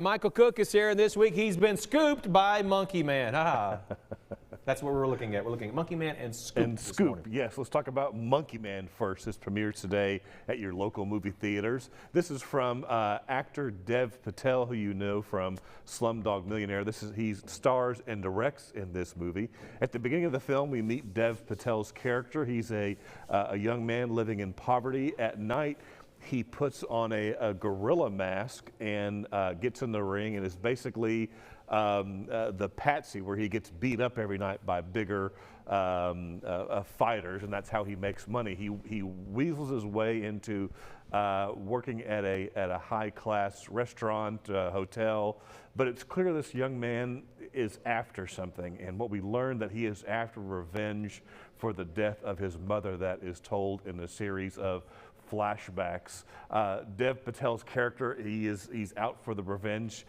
Michael Cook is here, and this week he's been scooped by Monkey Man. That's what we're looking at. We're looking at Monkey Man and Scoop. And Scoop, yes. Let's talk about Monkey Man first. This premieres today at your local movie theaters. This is from actor Dev Patel, who you know from Slumdog Millionaire. He stars and directs in this movie. At the beginning of the film, we meet Dev Patel's character. He's a young man living in poverty. At night, he puts on a gorilla mask and gets in the ring and is basically the patsy, where he gets beat up every night by bigger fighters, and that's how he makes money. He weasels his way into working at a high-class restaurant, hotel, but it's clear this young man is after something, and what we learn that he is after revenge for the death of his mother that is told in a series of flashbacks. Dev Patel's character, he's out for the revenge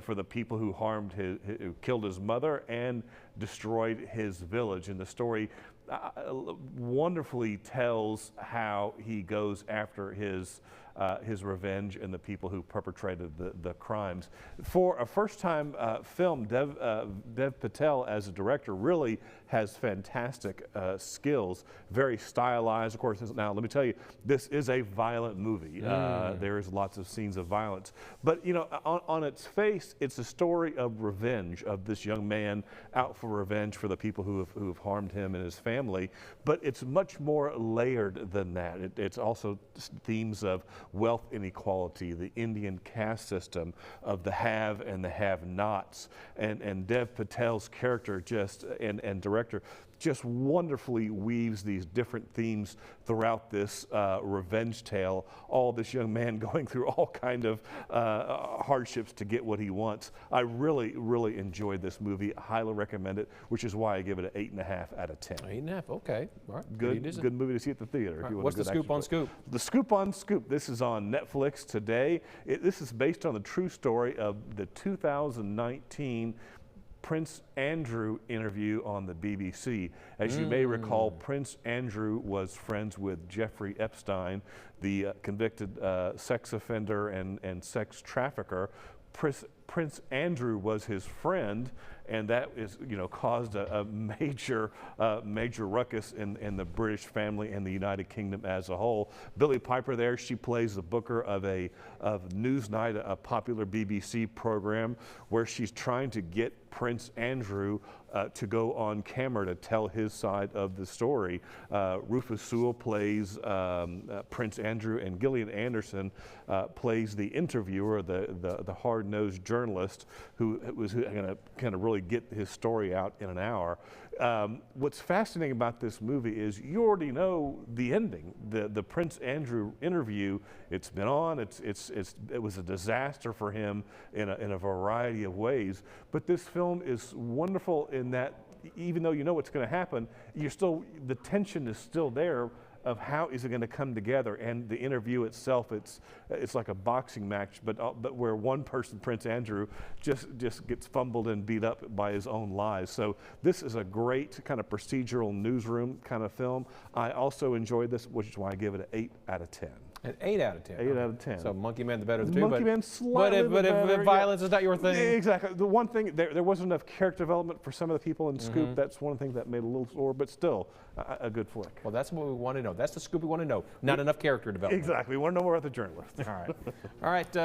for the people who who killed his mother and destroyed his village. And the story wonderfully tells how he goes after his revenge and the people who perpetrated the crimes. For a first-time film, Dev Patel as a director really has fantastic skills, very stylized. Of course, now let me tell you, this is a violent movie. There is lots of scenes of violence. But you know, on its face, it's a story of revenge, of this young man out for revenge for the people who have harmed him and his family. But it's much more layered than that. It's also themes of wealth inequality, the Indian caste system, of the have and the have-nots, and Dev Patel's character and director just wonderfully weaves these different themes throughout this revenge tale. All this young man going through all kind of hardships to get what he wants. I really, really enjoyed this movie. I highly recommend it, which is why I give it an 8.5 out of 10. 8.5, okay. All right. Good movie to see at the theater. Right. If you want What's the scoop on Scoop? The Scoop on Scoop. This is on Netflix today. This is based on the true story of the 2019 Prince Andrew interview on the BBC. As you may recall, Prince Andrew was friends with Jeffrey Epstein, the convicted sex offender and sex trafficker. Prince Andrew was his friend, and that caused a major ruckus in the British family and the United Kingdom as a whole. Billie Piper there, she plays the booker of Newsnight, a popular BBC program where she's trying to get Prince Andrew to go on camera to tell his side of the story. Rufus Sewell plays Prince Andrew, and Gillian Anderson plays the interviewer, the hard-nosed journalist who was going to kind of really get his story out in an hour. What's fascinating about this movie is you already know the ending. The Prince Andrew interview, it's been on, it was a disaster for him in a variety of ways, but this film is wonderful in that even though you know what's going to happen, the tension is still there of how is it going to come together. And the interview itself, it's like a boxing match, but where one person, Prince Andrew, just gets fumbled and beat up by his own lies. So this is a great kind of procedural newsroom kind of film. I also enjoyed this, which is why I give it an 8 out of 10. An 8 out of 10. 8 out of 10. So Monkey Man the better of the two. Monkey Man slightly but if violence is not your thing. Exactly. The one thing, there wasn't enough character development for some of the people in Scoop. That's one thing that made it a little sore, but still a good flick. Well, that's what we want to know. That's the scoop we want to know. Not enough character development. Exactly. We want to know more about the journalist. All right. All right.